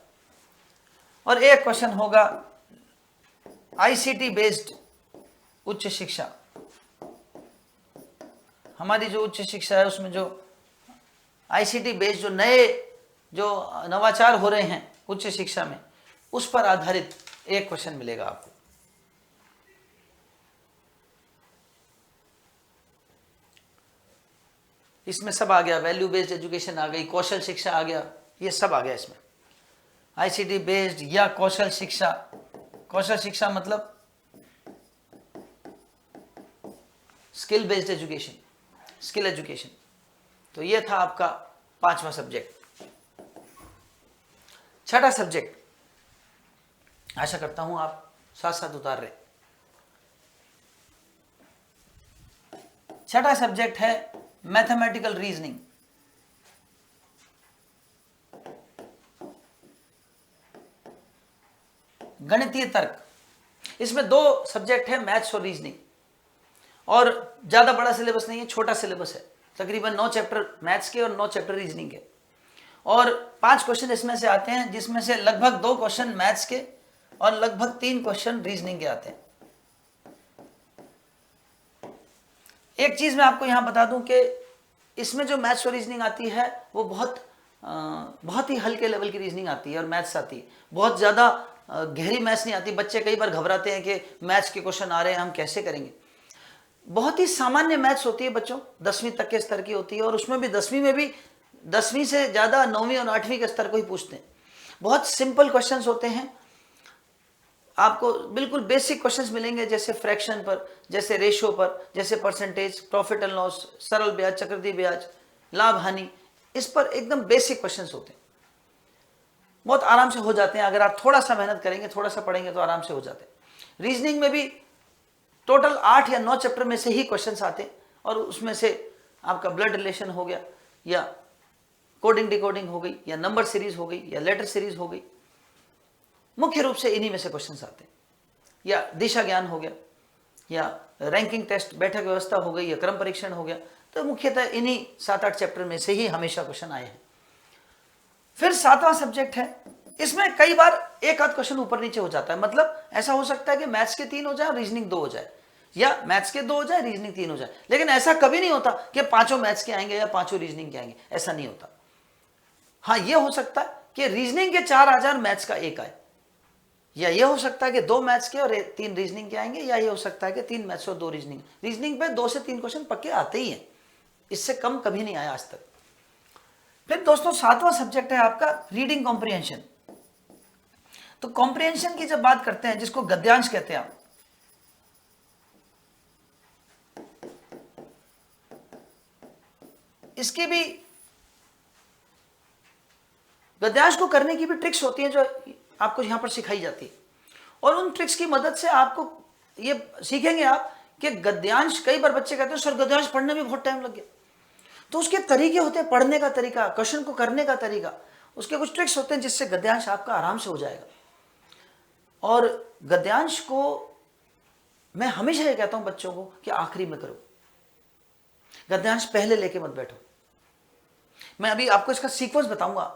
और एक क्वेश्चन होगा आईसीटी बेस्ड उच्च शिक्षा। हमारी जो उच्च शिक्षा है उसमें जो आईसीटी बेस्ड जो नवाचार हो रहे हैं उच्च शिक्षा में, उस पर आधारित एक क्वेश्चन मिलेगा आपको। इसमें सब आ गया, वैल्यू बेस्ड एजुकेशन आ गई, कौशल शिक्षा आ गया, ये सब आ गया इसमें। आईसीटी बेस्ड या कौशल शिक्षा, कौशल शिक्षा मतलब skill based education, skill education. तो ये था आपका 5वां सब्जेक्ट। 6ठा सब्जेक्ट, आशा करता हूं आप साथ साथ उतार रहे। 6ठा सब्जेक्ट है मैथमेटिकल रीजनिंग। गणितीय तर्क। इसमें 2 सब्जेक्ट है, मैथ्स और रीजनिंग, और ज्यादा बड़ा सिलेबस नहीं है, छोटा सिलेबस है, तकरीबन 9 चैप्टर मैथ्स के और 9 चैप्टर रीजनिंग के, और 5 क्वेश्चन इसमें से आते हैं, जिसमें से लगभग 2 क्वेश्चन मैथ्स के और लगभग 3 क्वेश्चन रीजनिंग के आते हैं। एक चीज मैं आपको यहां बता दूं कि इसमें जो मैथ्स और रीजनिंग आती है वो बहुत ही हल्के लेवल की रीजनिंग आती है और मैथ्स आती है, बहुत ज्यादा गहरी मैथ्स नहीं आती। बच्चे कई बार घबराते हैं कि मैथ्स के क्वेश्चन आ रहे हैं, हम कैसे करेंगे। बहुत ही सामान्य मैथ्स होती है बच्चों, 10वीं तक के स्तर की होती है, और उसमें भी 10वीं से ज्यादा 9वीं और 8वीं के स्तर को ही पूछते हैं। बहुत सिंपल क्वेश्चंस होते हैं, आपको बिल्कुल बेसिक क्वेश्चंस मिलेंगे, जैसे फ्रैक्शन पर, जैसे रेशियो पर, जैसे परसेंटेज, प्रॉफिट एंड लॉस, सरल ब्याज, चक्रवृद्धि ब्याज, लाभ हानि, इस पर एकदम बेसिक क्वेश्चंस होते हैं, बहुत आराम से हो जाते हैं। अगर आप थोड़ा सा मेहनत करेंगे, थोड़ा सा पढ़ेंगे तो आराम से हो जाते हैं। रीजनिंग में भी टोटल 8 या 9 चैप्टर में से ही क्वेश्चंस आते हैं, और उसमें से आपका ब्लड रिलेशन हो गया, या कोडिंग डिकोडिंग हो गई, या नंबर सीरीज हो गई, या लेटर सीरीज हो गई, मुख्य रूप से इन्हीं में से क्वेश्चंस आते हैं। या दिशा ज्ञान हो गया, या रैंकिंग टेस्ट, बैठक व्यवस्था हो गई, या क्रम परीक्षण हो गया। तो मुख्यतः इन्हीं 7-8 चैप्टर में से ही हमेशा क्वेश्चन आए हैं। फिर 7वां सब्जेक्ट है, इसमें कई बार एक आध क्वेश्चन ऊपर नीचे हो जाता है। मतलब ऐसा हो सकता है कि मैथ्स के 3 हो जाए और रीजनिंग 2 हो जाए, या मैथ्स के 2 हो जाए, रीजनिंग 3 हो जाए। लेकिन ऐसा कभी नहीं होता कि 5 मैथ्स के आएंगे या 5 रीजनिंग के आएंगे, ऐसा नहीं होता। हाँ, यह हो सकता है कि रीजनिंग के 4 आ जाए और मैथ्स का 1 आए, या ये हो सकता है कि 2 मैथ्स के और 3 रीजनिंग के आएंगे, या ये हो सकता है कि 3 मैथ्स और 2 रीजनिंग। रीजनिंग पे 2 से 3 क्वेश्चन पक्के आते ही हैं, इससे कम कभी नहीं आया आज तक। फिर दोस्तों 7वां सब्जेक्ट है आपका रीडिंग कॉम्प्रिहेंशन। तो कॉम्प्रिहेंशन की जब बात करते हैं, जिसको गद्यांश कहते हैं आप, इसके भी गद्यांश को करने की भी ट्रिक्स होती हैं जो आपको यहां पर सिखाई जाती है, और उन ट्रिक्स की मदद से आपको ये सीखेंगे आप कि गद्यांश, कई बार बच्चे कहते हैं सर गद्यांश पढ़ने में बहुत टाइम लग गया। तो उसके तरीके होते हैं, पढ़ने का तरीका, क्वेश्चन को करने का तरीका, उसके कुछ ट्रिक्स होते हैं जिससे गद्यांश आपका आराम से हो जाएगा। और गद्यांश को मैं हमेशा ये कहता हूं बच्चों को कि आखिरी में करो, गद्यांश पहले लेके मत बैठो। मैं अभी आपको इसका सीक्वेंस बताऊंगा,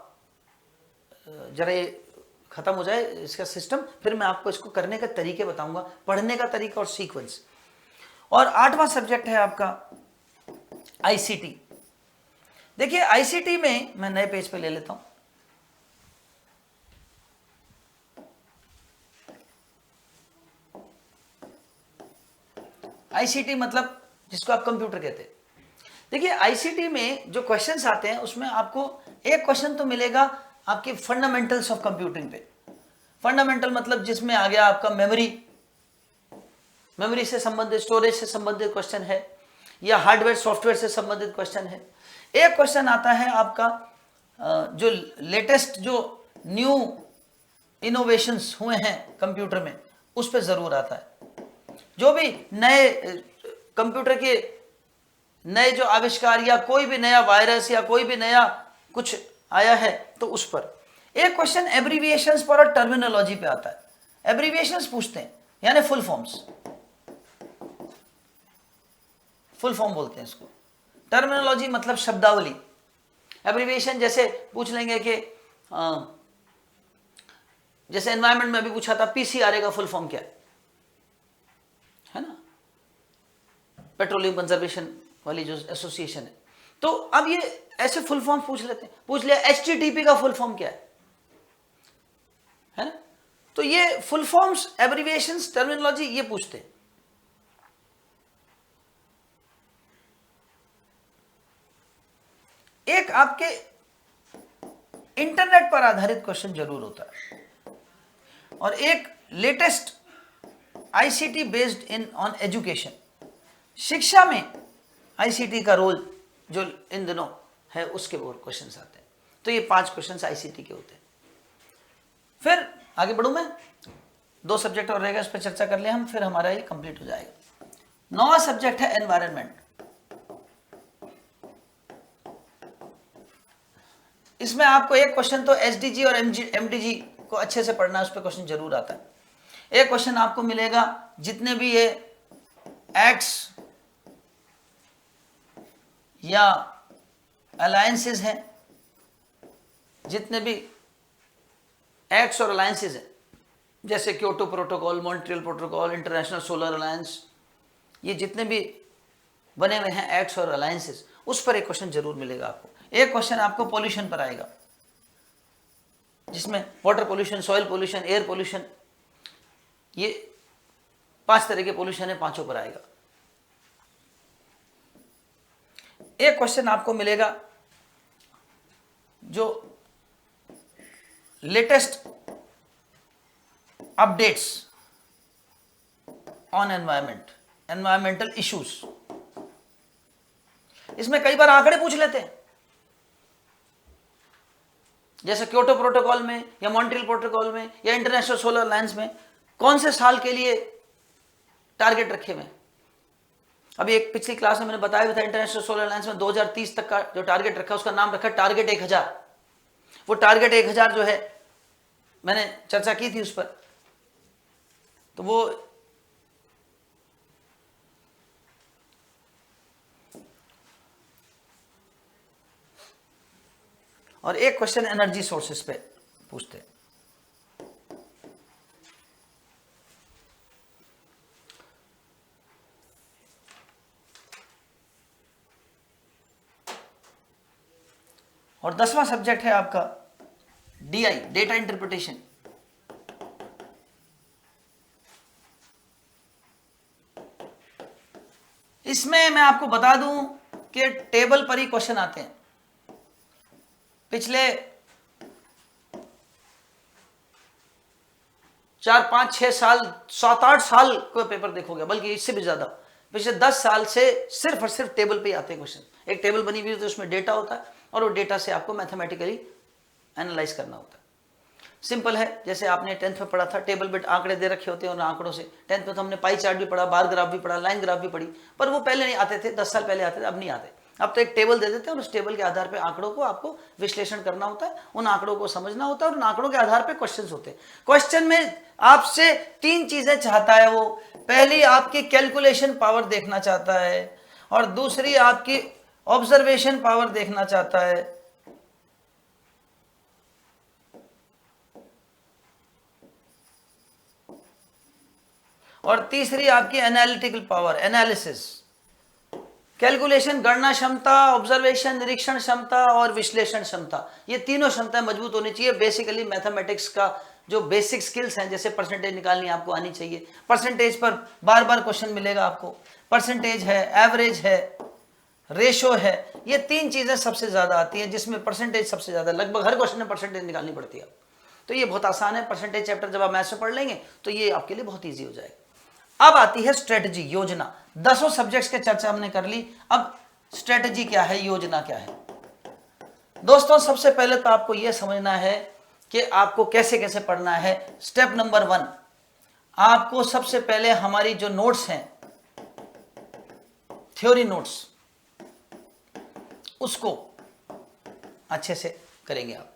जरा ये खत्म हो जाए इसका सिस्टम, फिर मैं आपको इसको करने के तरीके बताऊंगा, पढ़ने का तरीका और सीक्वेंस। और 8वां सब्जेक्ट है आपका आईसीटी। देखिए आईसीटी में मैं नए पेज पे ले लेता हूं। आईसीटी मतलब जिसको आप कंप्यूटर कहते हैं। देखिए आईसीटी में जो क्वेश्चंस आते हैं उसमें आपको एक क्वेश्चन तो मिलेगा आपके फंडामेंटल्स ऑफ कंप्यूटिंग पे। फंडामेंटल मतलब जिसमें आ गया आपका मेमोरी से संबंधित, स्टोरेज से संबंधित क्वेश्चन है, या हार्डवेयर सॉफ्टवेयर से संबंधित क्वेश्चन है। एक क्वेश्चन आता है आपका जो लेटेस्ट जो न्यू इनोवेशंस हुए हैं कंप्यूटर में, उस पर जरूर आता है। जो भी नए कंप्यूटर के नए जो आविष्कार, या कोई भी नया वायरस, या कोई भी नया कुछ आया है, तो उस पर एक क्वेश्चन एब्रीविएशंस पर और टर्मिनोलॉजी पे आता है। एब्रीविएशंस पूछते हैं, यानी फुल फॉर्म्स, फुल फॉर्म बोलते हैं इसको। टर्मिनोलॉजी मतलब शब्दावली। एब्रीविएशन जैसे पूछ लेंगे कि जैसे एनवायरमेंट में अभी पूछा था, पीसीआरए का फुल फॉर्म क्या है ना, पेट्रोलियम कंजर्वेशन वाली जो एसोसिएशन है। तो अब ये ऐसे फुल फॉर्म पूछ लेते हैं, पूछ लिया एचटीटीपी का फुल फॉर्म क्या है ना। तो ये फुल फॉर्म्स, एब्रीविएशंस, टर्मिनोलॉजी ये पूछते हैं। एक आपके इंटरनेट पर आधारित क्वेश्चन जरूर होता है, और एक latest ICT based in on education, शिक्षा में आईसीटी का रोल जो इन दिनों है उसके और क्वेश्चंस आते हैं। तो ये 5 क्वेश्चंस आईसीटी के होते हैं। फिर आगे बढ़ूं मैं, 2 सब्जेक्ट और रहेगा, इस पर चर्चा कर लिया हम, फिर हमारा ये कंप्लीट हो जाएगा। 9वां सब्जेक्ट है एनवायरनमेंट। इसमें आपको एक क्वेश्चन तो एसडीजी और एमडीजी को अच्छे से पढ़ना है, उस पर क्वेश्चन जरूर आता है। एक क्वेश्चन आपको मिलेगा जितने भी ये एक्ट्स या अलायंसेस हैं, जितने भी एक्ट्स और अलायंसेस हैं, जैसे Kyoto protocol, Montreal protocol, international solar alliance, ये जितने भी बने हुए हैं एक्ट्स और अलायंसेस, उस पर एक क्वेश्चन जरूर मिलेगा आपको। एक क्वेश्चन आपको पॉल्यूशन पर आएगा, जिसमें water pollution, soil pollution, air pollution, ये 5 तरह के पॉल्यूशन है, 5 पर आएगा। एक क्वेश्चन आपको मिलेगा जो latest updates on environment, environmental issues. इसमें कई बार आंकड़े पूछ लेते हैं, जैसे क्योटो प्रोटोकॉल में या मॉन्ट्रियल प्रोटोकॉल में या इंटरनेशनल सोलर अलायंस में कौन से साल के लिए टारगेट रखे हुए हैं। अभी एक पिछली क्लास में मैंने बताया था, इंटरनेशनल सोलर अलायंस में 2030 तक का जो टारगेट रखा, उसका नाम रखा टारगेट 1000। वो टारगेट 1000 जो है, मैंने चर्चा की थी उस पर। तो वो और एक क्वेश्चन एनर्जी सोर्सेस पे पूछते हैं। और 10वां सब्जेक्ट है आपका डीआई, डेटा इंटरप्रिटेशन। इसमें मैं आपको बता दूं कि टेबल पर ही क्वेश्चन आते हैं। पिछले 4, 5, 6 साल, 7, 8 साल को पेपर देखोगे, बल्कि इससे भी ज्यादा, पिछले 10 साल से सिर्फ और सिर्फ टेबल पे ही आते हैं क्वेश्चन। एक टेबल बनी हुई होती है, उसमें डेटा होता है, और वो डेटा से आपको मैथमेटिकली एनालाइज करना होता है। सिंपल है, जैसे आपने 10th में पढ़ा था, टेबल बेट आंकड़े दे रखे होते हैं, उन आंकड़ों से 10th में तो हमने पाई चार्ट भी पढ़ा, बार ग्राफ भी पढ़ा, लाइन ग्राफ भी पढ़ी, पर वो पहले नहीं आते थे, 10 साल पहले आते थे, अब नहीं आते। अब तो एक टेबल दे देते हैं, और उस टेबल के आधार पर आंकड़ों को आपको विश्लेषण करना होता है, उन आंकड़ों को समझना होता है, और उन आंकड़ों के आधार पर क्वेश्चन होते हैं। क्वेश्चन में आपसे 3 चीजें चाहता है वो। पहली आपकी कैलकुलेशन पावर देखना चाहता है, और दूसरी आपकी ऑब्जर्वेशन पावर देखना चाहता है, और तीसरी आपकी एनालिटिकल पावर, एनालिसिस। कैलकुलेशन, गणना क्षमता, ऑब्जर्वेशन, निरीक्षण क्षमता और विश्लेषण क्षमता, ये तीनों क्षमताएं मजबूत होनी चाहिए। बेसिकली मैथमेटिक्स का जो बेसिक स्किल्स हैं, जैसे परसेंटेज निकालनी आपको आनी चाहिए। परसेंटेज पर बार बार क्वेश्चन मिलेगा आपको। परसेंटेज है, एवरेज है, रेशो है, ये 3 चीजें सबसे ज्यादा आती हैं, जिसमें परसेंटेज सबसे ज्यादा, लगभग हर क्वेश्चन में परसेंटेज निकालनी पड़ती है। तो ये बहुत आसान है। परसेंटेज चैप्टर जब आप मैथ्स में पढ़ लेंगे तो ये आपके लिए बहुत ईजी हो जाएगा। अब आती है स्ट्रेटजी, योजना। 10 सब्जेक्ट्स के चर्चा हमने कर ली। अब स्ट्रेटजी क्या है, योजना क्या है। दोस्तों, सबसे पहले तो आपको यह समझना है कि आपको कैसे कैसे पढ़ना है। स्टेप नंबर 1, आपको सबसे पहले हमारी जो नोट्स हैं, थ्योरी नोट्स, उसको अच्छे से करेंगे आप।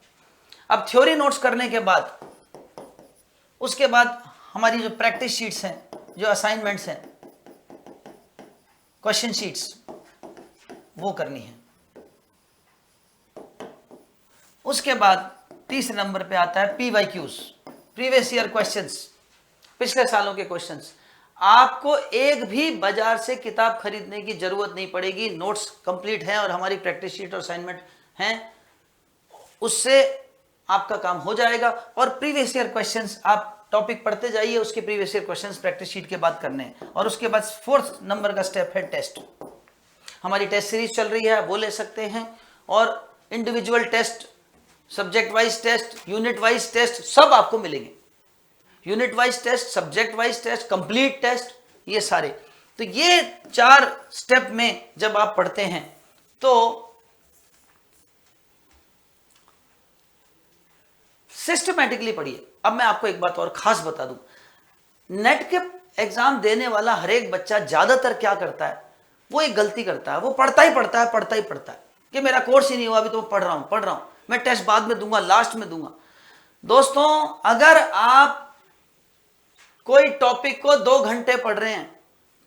अब थ्योरी नोट्स करने के बाद, उसके बाद हमारी जो प्रैक्टिस शीट्स हैं, जो असाइनमेंट्स हैं, क्वेश्चन शीट्स, वो करनी है। उसके बाद तीसरे नंबर पे आता है PYQs, प्रीवियस ईयर क्वेश्चंस, पिछले सालों के क्वेश्चंस। आपको एक भी बाजार से किताब खरीदने की जरूरत नहीं पड़ेगी, नोट्स कंप्लीट हैं और हमारी प्रैक्टिस शीट और असाइनमेंट हैं, उससे आपका काम हो जाएगा। और प्रीवियस ईयर क्वेश्चंस आप टॉपिक पढ़ते जाइए, उसके previous year questions practice sheet के बाद करने हैं। और उसके बाद फोर्थ नंबर का स्टेप है टेस्ट। हमारी टेस्ट सीरीज चल रही है, वो ले सकते हैं। और individual test, subject wise test, unit wise test सब आपको मिलेंगे। Unit wise test, subject wise test, complete test, ये सारे। तो ये 4 स्टेप में जब आप पढ़ते हैं तो सिस्टमैटिकली पढ़िए। अब मैं आपको एक बात और खास बता दूं, नेट के एग्जाम देने वाला हर एक बच्चा ज्यादातर क्या करता है, वो एक गलती करता है, वो पढ़ता ही पढ़ता है कि मेरा कोर्स ही नहीं हुआ, अभी तो पढ़ रहा हूं, मैं टेस्ट बाद में दूंगा, लास्ट में दूंगा। दोस्तों, अगर आप कोई टॉपिक को 2 घंटे पढ़ रहे हैं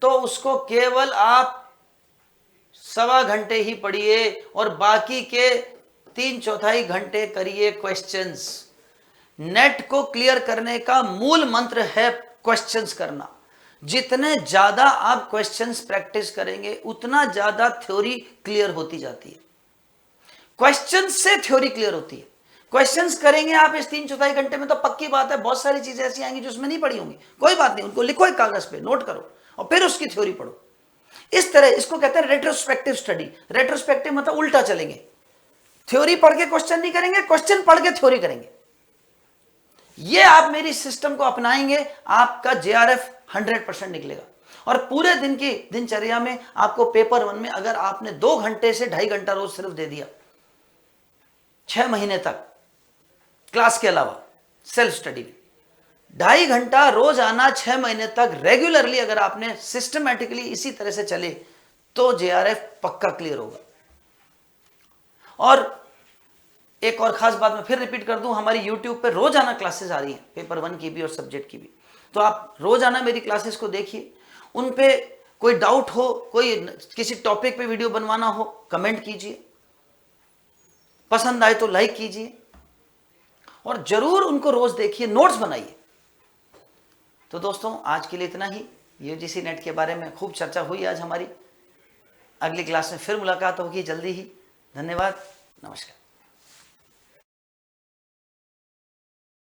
तो उसको केवल आप 1.25 घंटे ही पढ़िए और बाकी के 3/4 घंटे करिए क्वेश्चंस। नेट को क्लियर करने का मूल मंत्र है क्वेश्चंस करना। जितने ज्यादा आप क्वेश्चंस प्रैक्टिस करेंगे उतना ज्यादा थ्योरी क्लियर होती जाती है। क्वेश्चंस से थ्योरी क्लियर होती है। क्वेश्चंस करेंगे आप इस 3/4 घंटे में तो पक्की बात है बहुत सारी चीजें ऐसी आएंगी जो उसमें नहीं पढ़ी होंगी, कोई बात नहीं, उनको लिखो एक कागज पे, नोट करो और फिर उसकी थ्योरी पढ़ो। इस तरह इसको कहते हैं रेट्रोस्पेक्टिव स्टडी। रेट्रोस्पेक्टिव मतलब उल्टा चलेंगे, थ्योरी पढ़ के क्वेश्चन नहीं करेंगे, क्वेश्चन पढ़ के थ्योरी करेंगे। ये आप मेरी सिस्टम को अपनाएंगे, आपका JRF 100% निकलेगा। और पूरे दिन की दिनचर्या में आपको पेपर 1 में अगर आपने 2 घंटे से 2.5 घंटा रोज सिर्फ दे दिया 6 महीने तक, क्लास के अलावा सेल्फ स्टडी में 2.5 घंटा रोज आना 6 महीने तक रेगुलरली, अगर आपने सिस्टमैटिकली इसी तरह से चले तो JRF पक्का क्लियर होगा। और एक और खास बात मैं फिर रिपीट कर दूं, हमारी YouTube पे रोजाना क्लासेस आ रही हैं, पेपर 1 की भी और सब्जेक्ट की भी। तो आप रोजाना मेरी क्लासेस को देखिए, उन पे कोई डाउट हो, कोई किसी टॉपिक पे वीडियो बनवाना हो, कमेंट कीजिए, पसंद आए तो लाइक कीजिए और जरूर उनको रोज देखिए, नोट्स बनाइए। तो दोस्तों, आज के लिए इतना ही। UGC नेट के बारे में खूब चर्चा हुई आज हमारी। अगली क्लास में फिर मुलाकात होगी जल्दी ही। धन्यवाद, नमस्कार।